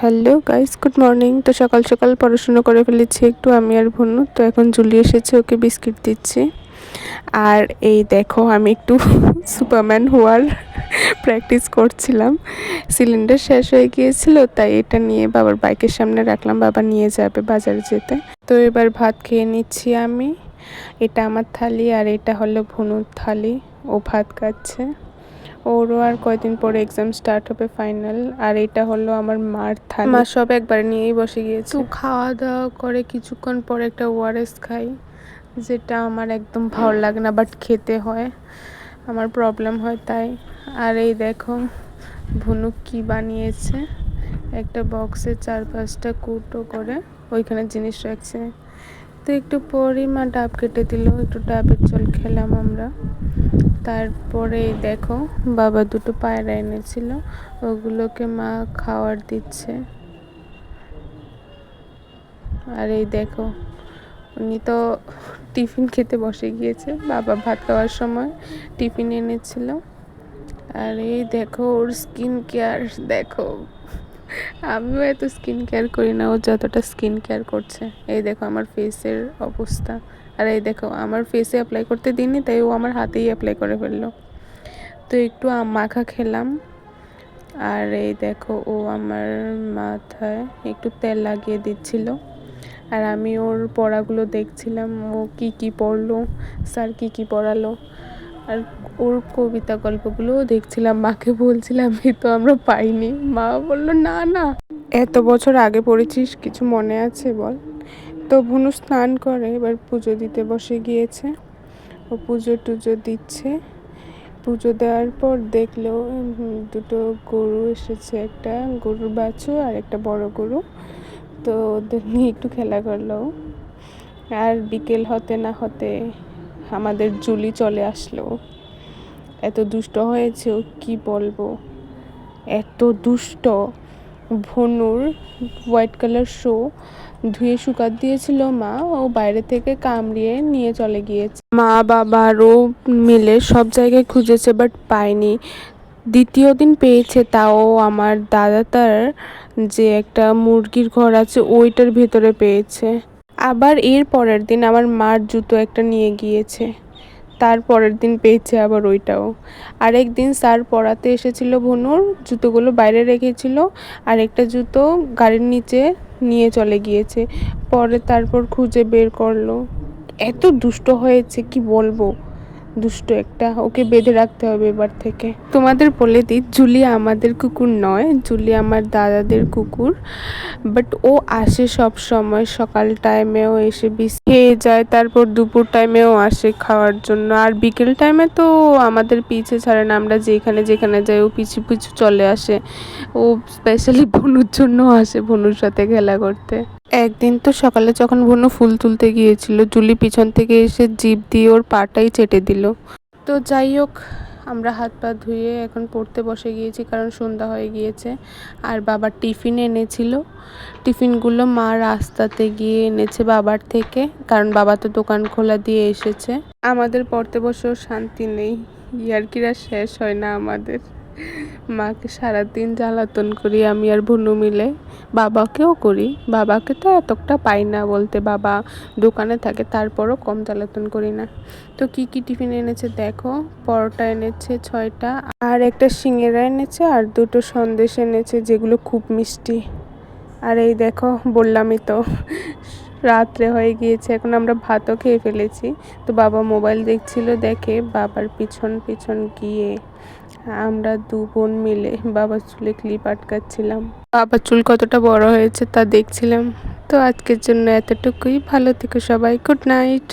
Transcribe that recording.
Hello guys, good morning. তো সকাল সকাল পড়াশুনো করে ফেলেছি একটু আমি আর ভুনু। তো এখন জুলি এসেছে, ওকে বিস্কিট দিচ্ছি। আর এই দেখো আমি একটু সুপারম্যান হওয়ার প্র্যাকটিস করছিলাম। সিলিন্ডার শেষ হয়ে গিয়েছিল, তাই এটা নিয়ে বাবার বাইকের সামনে রাখলাম, বাবা নিয়ে যাবে বাজারে যেতে। তো এবার ভাত খেয়ে নিচ্ছি আমি। এটা আমার থালি আর এটা হলো ভুনুর থালি, ও ভাত খাচ্ছে। ওরও আর কয়দিন পরে এক্সাম স্টার্ট হবে, ফাইনাল। আর এটা হলো আমার মার থালি, মা সব একবার নিয়েই বসে গিয়েছে। তো খাওয়া দাওয়া করে কিছুক্ষণ পরে একটা ওআরএস খাই, যেটা আমার একদম ভালো লাগে না, বাট খেতে হয়, আমার প্রবলেম হয় তাই। আর এই দেখো ভুনু কি বানিয়েছে, একটা বক্সে 4-5টা কুটো করে ওইখানে জিনিস রাখছে। তো একটু পরই মা ডাব কেটে দিল, একটু ডাবের জল খেলাম আমরা। তারপরে দেখো বাবা দুটো পায়রা এনেছিল, ওগুলোকে মা খাওয়ার দিচ্ছে। আর এই দেখো উনি তো টিফিন খেতে বসে গিয়েছে, বাবা ভাত খাওয়ার সময় টিফিন এনেছিল। আর এই দেখো ওর স্কিন কেয়ার দেখো, আমিও এত স্কিন কেয়ার করি না, ও যতটা স্কিন কেয়ার করছে। এই দেখো আমার ফেসের অবস্থা। আর এই দেখো আমার ফেসে অ্যাপ্লাই করতে দিইনি, তাই ও আমার হাতেই অ্যাপ্লাই করে ফেললো। তো একটু মাখা খেলাম। আর এই দেখো ও আমার মাথায় একটু তেল লাগিয়ে দিচ্ছিল, আর আমি ওর পড়াগুলো দেখছিলাম, ও কি কি পড়লো, স্যার কি কি পড়ালো। আর ওর কবিতা গল্পগুলোও দেখছিলাম, মাকে বলছিলাম এই তো আমরা পাইনি। মা বললো না না, এত বছর আগে পড়েছিস, কিছু মনে আছে বল। তো ভুনু স্নান করে এবার পুজো দিতে বসে গিয়েছে, ও পুজো টুজো দিচ্ছে। পুজো দেওয়ার পর দেখলো দুটো গরু এসেছে, একটা গরুর বাছুর আর একটা বড় গরু। তো ওদের নিয়ে একটু খেলা করলো। আর বিকেল হতে না হতে আমাদের জুলি চলে আসলো। এত দুষ্ট হয়েছে ও কি বলবো, এত দুষ্ট। ভনুর হোয়াইট কালার শো ধুয়ে শুকাত দিয়েছিল মা, ও বাইরে থেকে কামড়িয়ে নিয়ে চলে গিয়েছে। মা বাবারও মিলে সব জায়গায় খুঁজেছে, বাট পায়নি। দ্বিতীয় দিন পেয়েছে, তাও আমার দাদা তার যে একটা মুরগির ঘর আছে ওইটার ভেতরে পেয়েছে। আবার এর পরের দিন আমার মার জুতো একটা নিয়ে গিয়েছে, তার পরের দিন পেয়েছে আবার ওইটাও। আরেক দিন স্যার পড়াতে এসেছিল, ভনুর জুতোগুলো বাইরে রেখেছিল, আর একটা জুতো গাড়ির নিচে নিয়ে চলে গিয়েছে। পরে তারপর খুঁজে বের করলো। এত দুষ্ট হয়েছে কি বলবো, দুষ্ট একটা, ওকে বেঁধে রাখতে হবে এবার থেকে। তোমাদের বলে দিই, জুলি আমাদের কুকুর নয়, জুলি আমার দাদাদের কুকুর। বাট ও আসে সব সময়, সকাল টাইমেও এসে খেয়ে যায়, তারপর দুপুর টাইমেও আসে খাওয়ার জন্য। আর বিকেল টাইমে তো আমাদের পিছে ছাড়ে না, আমরা যেখানে যেখানে যাই ও পিছু পিছু চলে আসে। ও স্পেশালি ভনুর জন্য আসে, ভনুর সাথে খেলা করতে। একদিন তো সকালে যখন ভনু ফুল তুলতে গিয়েছিল, জুলি পিছন থেকে এসে জিভ দিয়ে ওর পাটাই চেটে দিল। তো যাই হোক, আমরা হাত পা ধুয়ে এখন পড়তে বসে গিয়েছি, কারণ সন্ধ্যা হয়ে গিয়েছে। আর বাবা টিফিন এনেছিল, টিফিনগুলো মা রাস্তাতে গিয়ে এনেছে বাবার থেকে, কারণ বাবা তো দোকান খোলা দিয়ে এসেছে। আমাদের পড়তে বসেও শান্তি নেই, ইয়ার্কিরা শেষ হয় না আমাদের। মাকে সারাদিন জ্বালাতন করি আমি আর ভুনু মিলে, বাবাকেও করি, বাবাকে তো এতটা পাই না বলতে, বাবা দোকানে থাকে, তারপরও কম জ্বালাতন করি না। তো কি কি টিফিন এনেছে দেখো, পরোটা এনেছে 6টা, আর একটা সিঙ্গারা এনেছে, আর দুটো সন্দেশ এনেছে যেগুলো খুব মিষ্টি। আর এই দেখো বললামই তো রাত্রে হয়ে গিয়েছে, এখন আমরা ভাতও খেয়ে ফেলেছি। তো বাবা মোবাইল দেখছিল, দেখে বাবার পিছন পিছন গিয়ে আমরা দু বোন মিলে বাবার চুলে ক্লিপ আটকাচ্ছিলাম, বাবার চুল কতটা বড় হয়েছে তা দেখছিলাম। তো আজকের জন্য এতটুকুই, ভালো থেকো সবাই, গুড নাইট।